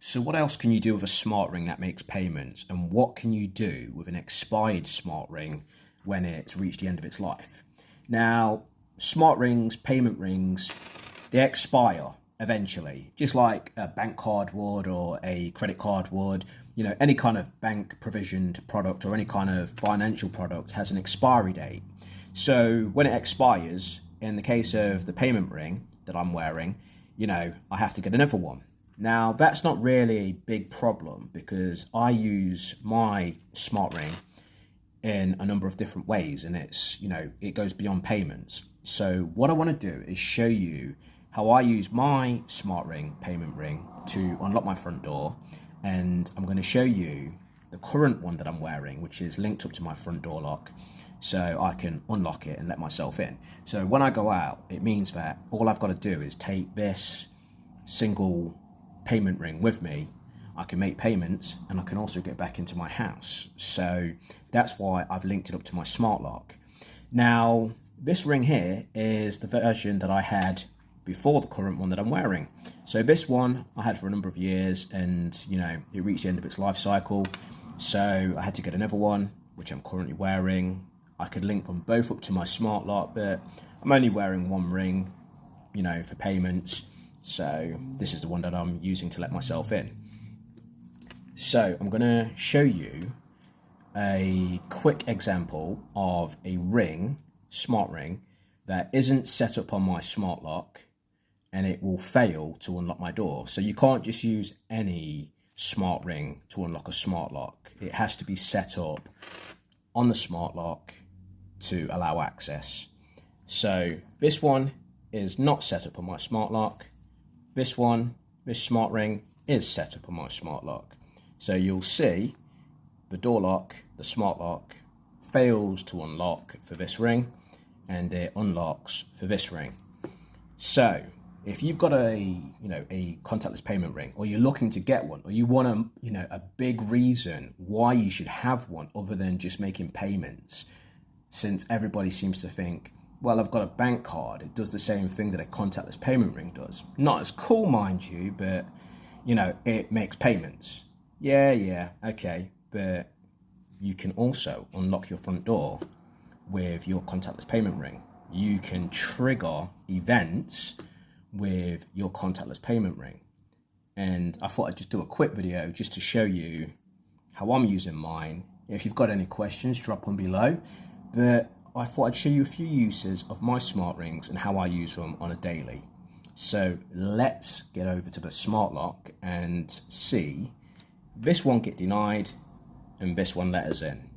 So what else can you do with a smart ring that makes payments? And what can you do with an expired smart ring when it's reached the end of its life? Now, smart rings, payment rings, they expire eventually, just like a bank card would or a credit card would. You know, any kind of bank provisioned product or any kind of financial product has an expiry date. So when it expires, in the case of the payment ring that I'm wearing, you know, I have to get another one. Now, that's not really a big problem because I use my smart ring in a number of different ways, and it's, you know, it goes beyond payments. So what I want to do is show you how I use my smart ring, payment ring, to unlock my front door. And I'm going to show you the current one that I'm wearing, which is linked up to my front door lock, so I can unlock it and let myself in. So when I go out, it means that all I've got to do is take this single payment ring with me. I can make payments and I can also get back into my house. So that's why I've linked it up to my smart lock. Now, this ring here is the version that I had before the current one that I'm wearing. So this one I had for a number of years, and you know, it reached the end of its life cycle. So I had to get another one, which I'm currently wearing. I could link them both up to my smart lock, but I'm only wearing one ring, you know, for payments. So this is the one that I'm using to let myself in. So I'm going to show you a quick example of a ring, smart ring, that isn't set up on my smart lock, and it will fail to unlock my door. So you can't just use any smart ring to unlock a smart lock. It has to be set up on the smart lock to allow access. So this one is not set up on my smart lock. This one, this smart ring, is set up on my smart lock. So you'll see the door lock, the smart lock, fails to unlock for this ring, and it unlocks for this ring. So if you've got a contactless payment ring, or you're looking to get one, or you want a big reason why you should have one other than just making payments, since everybody seems to think, well, I've got a bank card, it does the same thing that a contactless payment ring does. Not as cool, mind you, but you know, it makes payments. Yeah, okay, but you can also unlock your front door with your contactless payment ring. You can trigger events with your contactless payment ring. And I thought I'd just do a quick video just to show you how I'm using mine. If you've got any questions, drop them below. But I thought I'd show you a few uses of my smart rings and how I use them on a daily. So let's get over to the smart lock and see this one get denied and this one let us in.